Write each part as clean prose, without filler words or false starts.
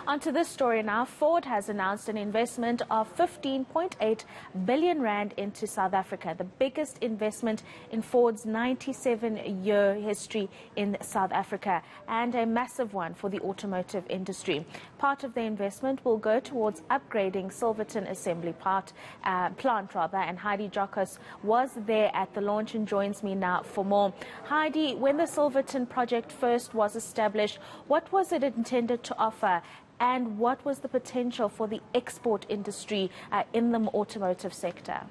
Onto this story now. Ford has announced an investment of 15.8 billion rand into South Africa, the biggest investment in Ford's 97-year history in South Africa, and a massive one for the automotive industry. Part of the investment will go towards upgrading Silverton Assembly plant, and Heidi Giokos was there at the launch and joins me now for more. Heidi, when the Silverton project first was established, what was it intended to offer? And what was the potential for the export industry in the automotive sector?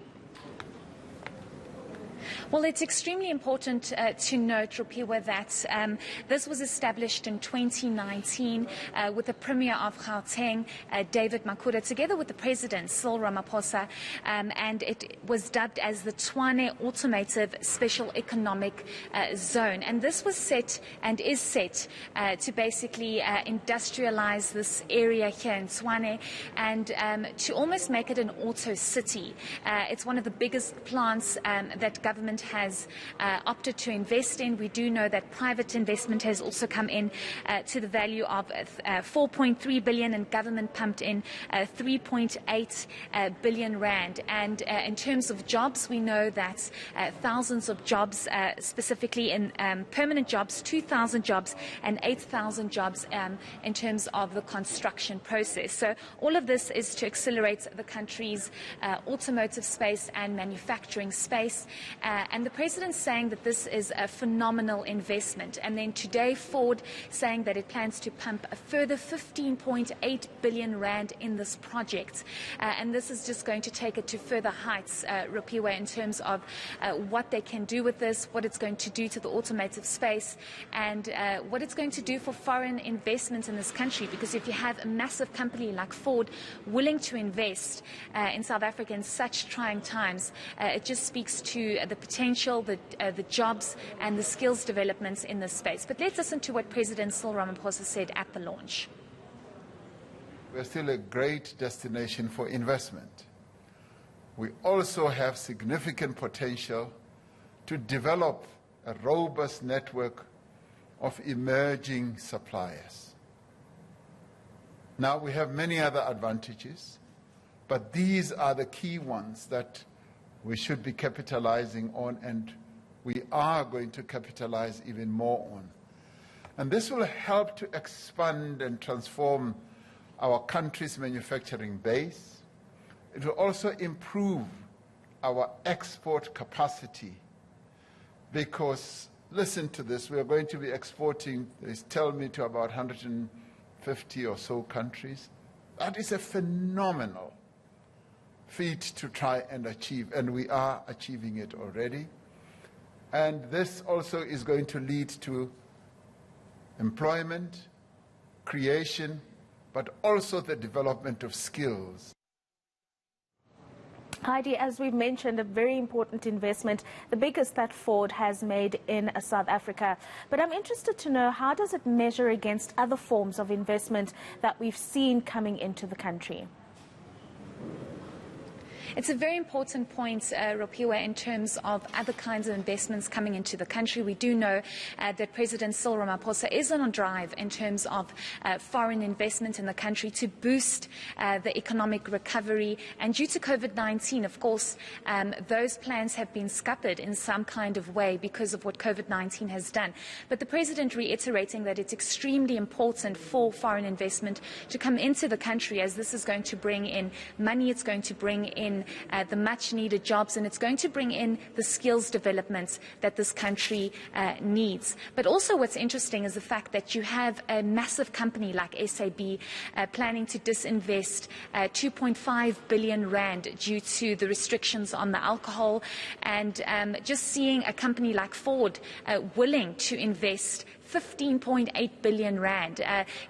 Well, it's extremely important to note, Rupiwa, that this was established in 2019 with the Premier of Gauteng, David Makhura, together with the President, Cyril Ramaphosa, and it was dubbed as the Tshwane Automative Special Economic Zone. And this was set and is set to basically industrialize this area here in Tshwane and to almost make it an auto city. It's one of the biggest plants that government has opted to invest in. We do know that private investment has also come in to the value of 4.3 billion, and government pumped in 3.8 billion rand. And in terms of jobs, we know that thousands of jobs, specifically in permanent jobs, 2,000 jobs and 8,000 jobs in terms of the construction process. So all of this is to accelerate the country's automotive space and manufacturing space. And the President's saying that this is a phenomenal investment. And then today, Ford saying that it plans to pump a further 15.8 billion rand in this project. And this is just going to take it to further heights, Rupiwa, in terms of what they can do with this, what it's going to do to the automotive space, and what it's going to do for foreign investment in this country. Because if you have a massive company like Ford willing to invest in South Africa in such trying times, it just speaks to the potential, the jobs and the skills developments in this space. But let's listen to what President Cyril Ramaphosa said at the launch. We're still a great destination for investment. We also have significant potential to develop a robust network of emerging suppliers. Now, we have many other advantages, but these are the key ones that we should be capitalizing on, and we are going to capitalize even more on. And this will help to expand and transform our country's manufacturing base. It will also improve our export capacity because, listen to this, we are going to be exporting, they tell me, to about 150 or so countries. That is a phenomenal feat to try and achieve, and we are achieving it already. And this also is going to lead to employment, creation, but also the development of skills. Heidi, as we've mentioned, a very important investment, the biggest that Ford has made in South Africa. But I'm interested to know, how does it measure against other forms of investment that we've seen coming into the country? It's a very important point, Rupiwa, in terms of other kinds of investments coming into the country. We do know that President Cyril Ramaphosa is on a drive in terms of foreign investment in the country to boost the economic recovery. And due to COVID-19, of course, those plans have been scuppered in some kind of way because of what COVID-19 has done. But the President reiterating that it's extremely important for foreign investment to come into the country, as this is going to bring in money, it's going to bring in the much needed jobs, and it's going to bring in the skills developments that this country needs. But also what's interesting is the fact that you have a massive company like SAB planning to disinvest 2.5 billion rand due to the restrictions on the alcohol, and just seeing a company like Ford willing to invest 15.8 billion rand.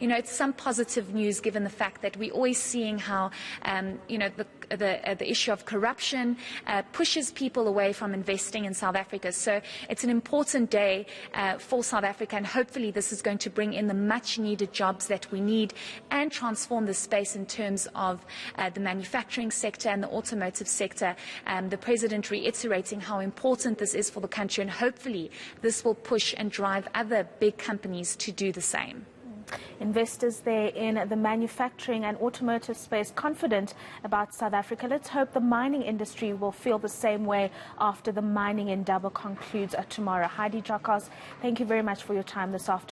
It's some positive news given the fact that we're always seeing how, the issue of corruption pushes people away from investing in South Africa. So it's an important day for South Africa, and hopefully this is going to bring in the much needed jobs that we need and transform the space in terms of the manufacturing sector and the automotive sector. The President reiterating how important this is for the country, and hopefully this will push and drive other big companies to do the same. Investors there in the manufacturing and automotive space confident about South Africa. Let's hope the mining industry will feel the same way after the mining endeavor concludes tomorrow. Heidi Giokos, thank you very much for your time this afternoon.